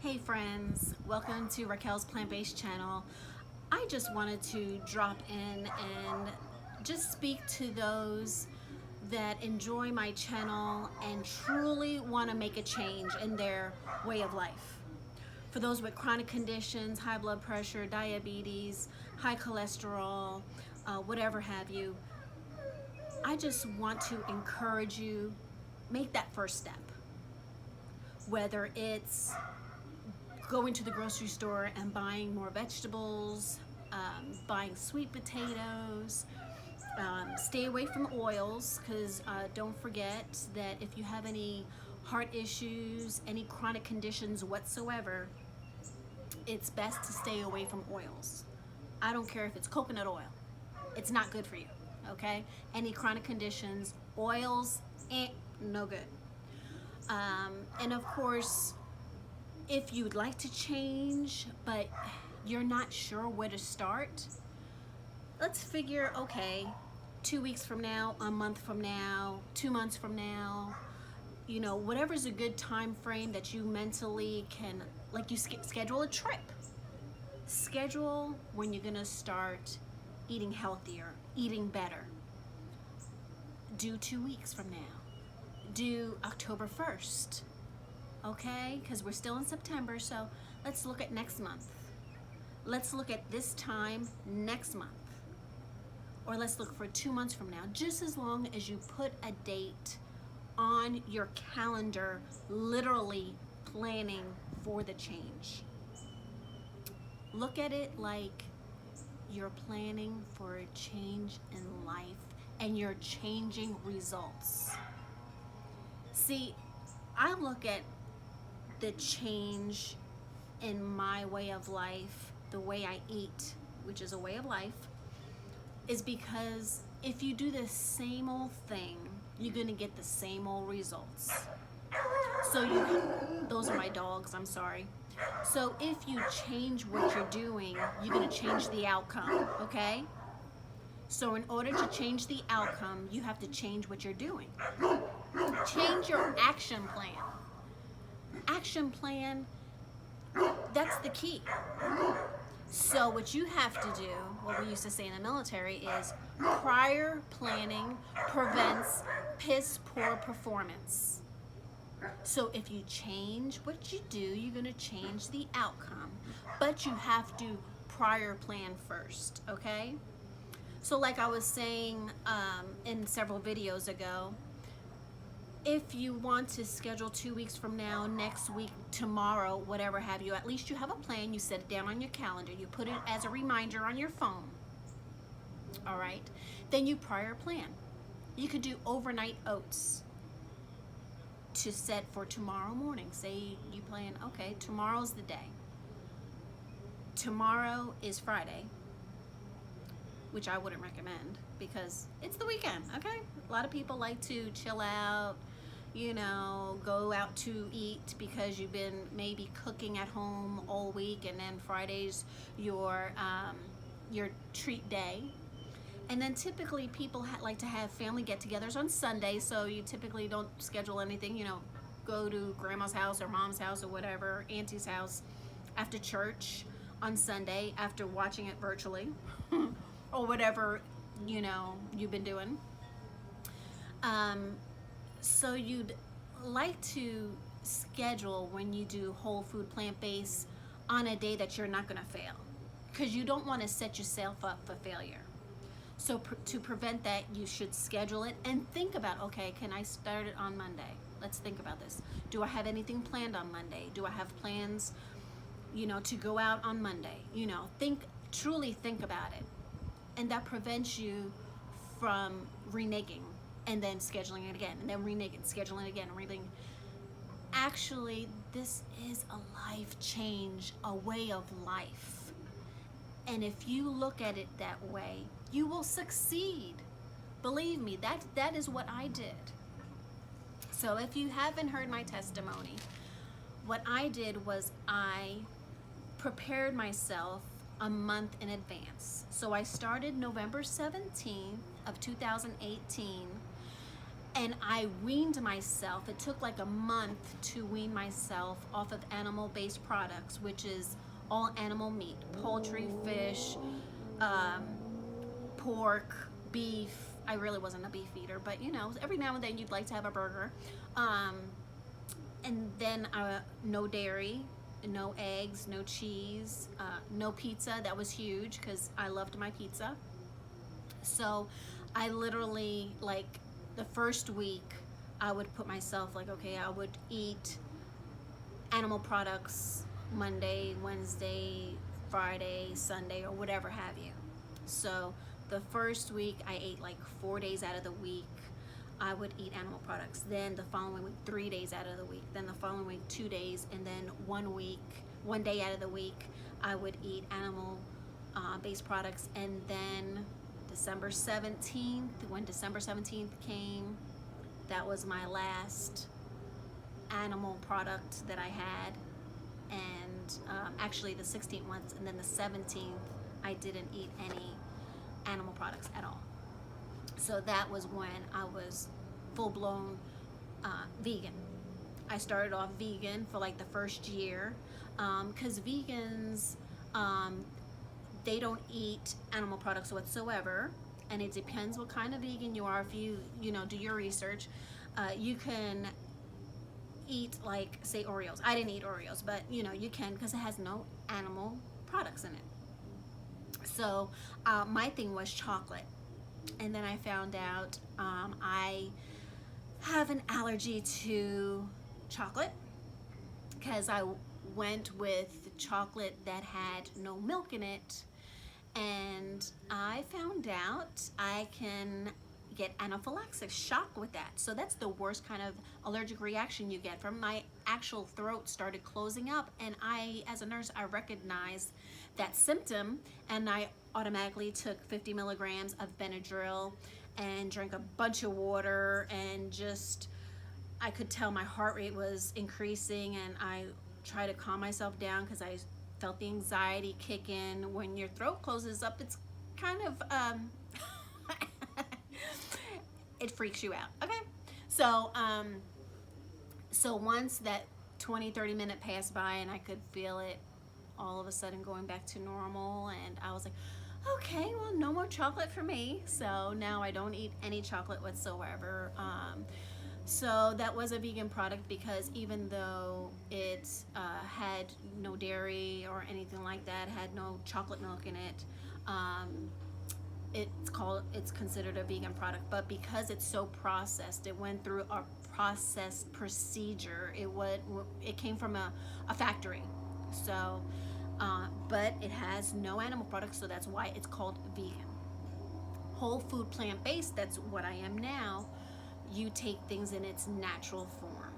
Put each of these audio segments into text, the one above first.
Hey friends, welcome to Raquel's Plant-Based channel. I just wanted to drop in and just speak to those that enjoy my channel and truly want to make a change in their way of life. For those with chronic conditions, high blood pressure, diabetes, high cholesterol, whatever have you, I just want to encourage you, make that first step. Whether it's going to the grocery store and buying more vegetables, buying sweet potatoes, stay away from oils, because don't forget that if you have any heart issues, any chronic conditions whatsoever, it's best to stay away from oils. I don't care if it's coconut oil, it's not good for you, okay? Any chronic conditions, oils, no good. And of course, if you'd like to change, but you're not sure where to start, let's figure, okay, 2 weeks from now, a month from now, 2 months from now, you know, whatever's a good time frame that you mentally can, like you schedule a trip. Schedule when you're gonna start eating healthier, eating better. Do 2 weeks from now. Do October 1st. Okay, because we're still in September, so let's look at next month. Let's look at this time next month. Or let's look for 2 months from now, just as long as you put a date on your calendar, literally planning for the change. Look at it like you're planning for a change in life and you're changing results. See, I look at the change in my way of life, the way I eat, which is a way of life, is because if you do the same old thing, you're gonna get the same old results. So those are my dogs, I'm sorry. So if you change what you're doing, you're gonna change the outcome, okay? So in order to change the outcome, you have to change what you're doing. Change your action plan. Action plan, that's the key. So what you have to do, what we used to say in the military, is prior planning prevents piss poor performance. So if you change what you do, you're going to change the outcome, but you have to prior plan first, okay? So like I was saying in several videos ago, if you want to schedule 2 weeks from now, next week, tomorrow, whatever have you, at least you have a plan. You set it down on your calendar. You put it as a reminder on your phone. All right? Then you prior plan. You could do overnight oats to set for tomorrow morning. Say you plan, okay, tomorrow's the day. Tomorrow is Friday, which I wouldn't recommend because it's the weekend, okay? A lot of people like to chill out, you know, go out to eat because you've been maybe cooking at home all week, and then Friday's your treat day. And then typically people like to have family get-togethers on Sunday, so you typically don't schedule anything, you know, go to grandma's house or mom's house or whatever, auntie's house after church on Sunday after watching it virtually or whatever, you know, you've been doing. So you'd like to schedule when you do whole food plant-based on a day that you're not going to fail, because you don't want to set yourself up for failure. So to prevent that, you should schedule it and think about, okay, can I start it on Monday? Let's think about this. Do I have anything planned on Monday? Do I have plans, you know, to go out on Monday? You know, truly think about it. And that prevents you from reneging and then scheduling it again, and then reneging, scheduling it again, and reneging. Actually, this is a life change, a way of life. And if you look at it that way, you will succeed. Believe me, that is what I did. So if you haven't heard my testimony, what I did was I prepared myself a month in advance. So I started November 17th of 2018, And I weaned myself. It took like a month to wean myself off of animal-based products, which is all animal meat, poultry, fish, um, pork, beef. I really wasn't a beef eater, but you know, every now and then you'd like to have a burger. And then no dairy, no eggs, no cheese, no pizza. That was huge because I loved my pizza. So I literally, like, the first week I would put myself like, okay, I would eat animal products Monday, Wednesday, Friday, Sunday, or whatever have you. So the first week I ate like 4 days out of the week I would eat animal products. Then the following week 3 days out of the week. Then the following week 2 days, and then 1 day out of the week I would eat animal based products. And then December 17th, when December 17th came, that was my last animal product that I had. And actually the 16th once, and then the 17th I didn't eat any animal products at all. So that was when I was full-blown vegan. I started off vegan for like the first year, because vegans, they don't eat animal products whatsoever, and it depends what kind of vegan you are. If you know, do your research, you can eat, like, say Oreos. I didn't eat Oreos, but you know, you can, because it has no animal products in it. So my thing was chocolate, and then I found out I have an allergy to chocolate, because I went with chocolate that had no milk in it, and I found out I can get anaphylactic shock with that. So that's the worst kind of allergic reaction you get. From my actual throat started closing up, and I, as a nurse, I recognized that symptom, and I automatically took 50 milligrams of Benadryl and drank a bunch of water, and just, I could tell my heart rate was increasing, and I tried to calm myself down because I felt the anxiety kick in. When your throat closes up, it's kind of it freaks you out. Okay, so so once that 20-30 minute passed by and I could feel it all of a sudden going back to normal, and I was like, okay, well, no more chocolate for me. So now I don't eat any chocolate whatsoever. So that was a vegan product, because even though it had no dairy or anything like that, had no chocolate milk in it, it's considered a vegan product. But because it's so processed, it went through a processed procedure. It came from a factory. So but it has no animal products, so that's why it's called vegan. Whole food, plant-based, that's what I am now. You take things in its natural form,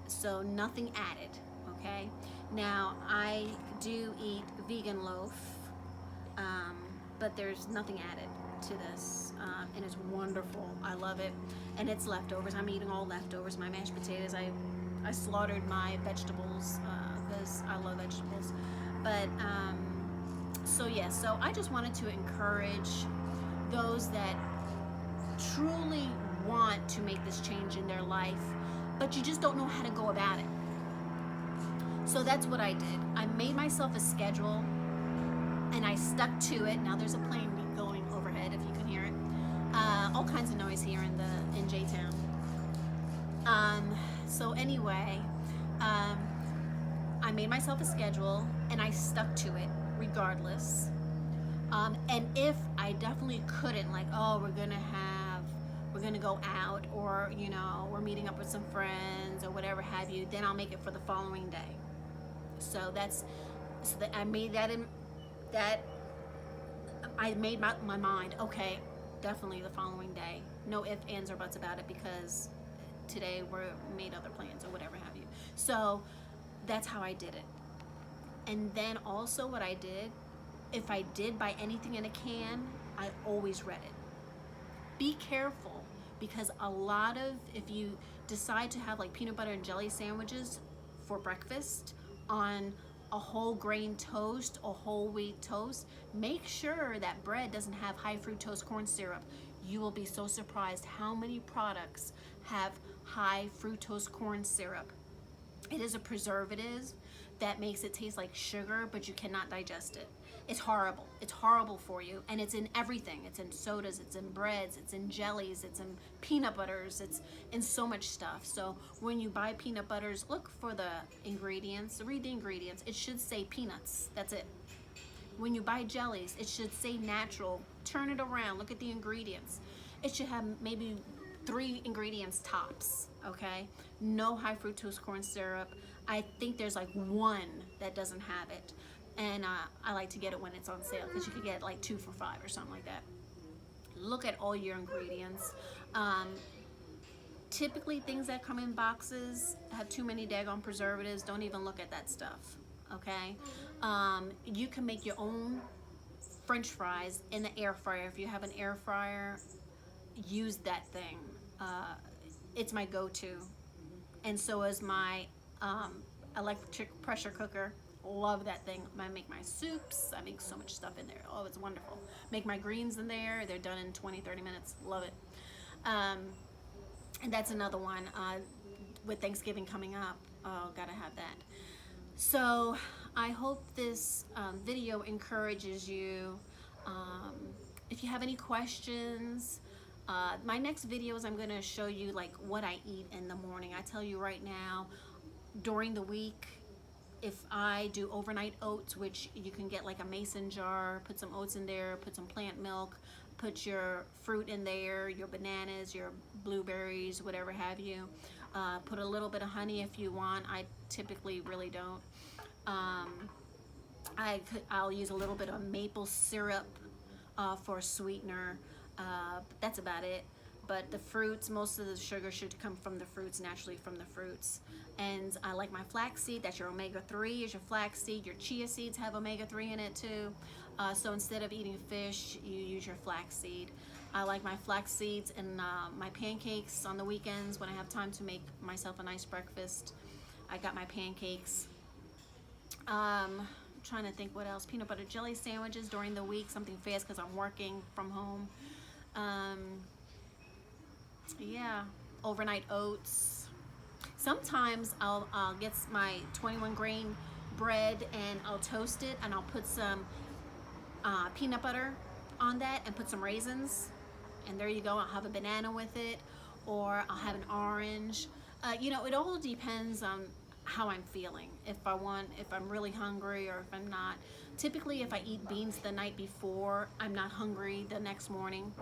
so nothing added. Okay, now I do eat vegan loaf, but there's nothing added to this, and it's wonderful. I love it, and it's leftovers. I'm eating all leftovers. My mashed potatoes, I slaughtered my vegetables because I love vegetables. But so yeah, so I just wanted to encourage those that truly want to make this change in their life, but you just don't know how to go about it. So that's what I did. I made myself a schedule, and I stuck to it. Now there's a plane going overhead, if you can hear it. All kinds of noise here in J-Town. So anyway, I made myself a schedule, and I stuck to it regardless. And if I definitely couldn't, like, oh, we're gonna go out, or you know, we're meeting up with some friends or whatever have you, then I'll make it for the following day. So I made my mind, okay, definitely the following day. No ifs, ands, or buts about it, because today we're made other plans or whatever have you. So that's how I did it. And then also what I did, if I did buy anything in a can, I always read it. Be careful, because if you decide to have like peanut butter and jelly sandwiches for breakfast on a whole grain toast or whole wheat toast, make sure that bread doesn't have high fructose corn syrup. you will be so surprised how many products have high fructose corn syrup. It is a preservative that makes it taste like sugar, but you cannot digest it. It's horrible. It's horrible for you, and it's in everything. It's in sodas, it's in breads, it's in jellies, it's in peanut butters, it's in so much stuff. So when you buy peanut butters, look for the ingredients, read the ingredients. It should say peanuts, that's it. When you buy jellies, it should say natural. Turn it around, look at the ingredients. It should have maybe 3 ingredients tops, okay? No high fructose corn syrup. I think there's like 1 that doesn't have it. And I like to get it when it's on sale, because you could get like 2 for $5 or something like that. Look at all your ingredients. Typically things that come in boxes have too many daggone preservatives. Don't even look at that stuff, okay? You can make your own French fries in the air fryer. If you have an air fryer, use that thing. It's my go-to, and so is my electric pressure cooker. Love that thing. I make my soups. I make so much stuff in there. Oh, it's wonderful. Make my greens in there. They're done in 20-30 minutes. Love it. And that's another one with Thanksgiving coming up. Oh, gotta have that. So I hope this video encourages you. If you have any questions, my next videos, I'm going to show you like what I eat in the morning. I tell you right now, during the week, if I do overnight oats, which you can get like a mason jar, put some oats in there, put some plant milk, put your fruit in there, your bananas, your blueberries, whatever have you. Put a little bit of honey if you want. I typically really don't. I'll use a little bit of maple syrup for a sweetener. That's about it. But the fruits, most of the sugar should come from the fruits, naturally from the fruits. And I like my flaxseed. That's your omega-3 is your flaxseed. Your chia seeds have omega-3 in it too. So instead of eating fish, you use your flaxseed. I like my flax seeds and my pancakes on the weekends when I have time to make myself a nice breakfast. I got my pancakes. Trying to think what else. Peanut butter jelly sandwiches during the week, something fast because I'm working from home. Yeah, overnight oats. Sometimes I'll get my 21 grain bread and I'll toast it and I'll put some peanut butter on that and put some raisins, and there you go. I'll have a banana with it, or I'll have an orange. You know, it all depends on how I'm feeling. If I'm really hungry or if I'm not. Typically, if I eat beans the night before, I'm not hungry the next morning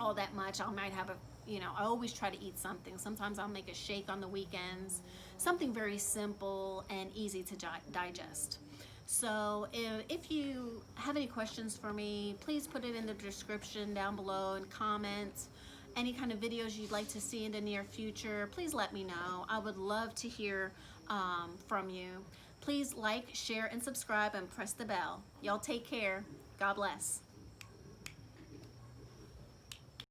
all that much. I might have I always try to eat something. Sometimes I'll make a shake on the weekends, something very simple and easy to digest. So if you have any questions for me, please put it in the description down below and comment. Any kind of videos you'd like to see in the near future, please let me know. I would love to hear from you. Please like, share, and subscribe, and press the bell. Y'all take care. God bless.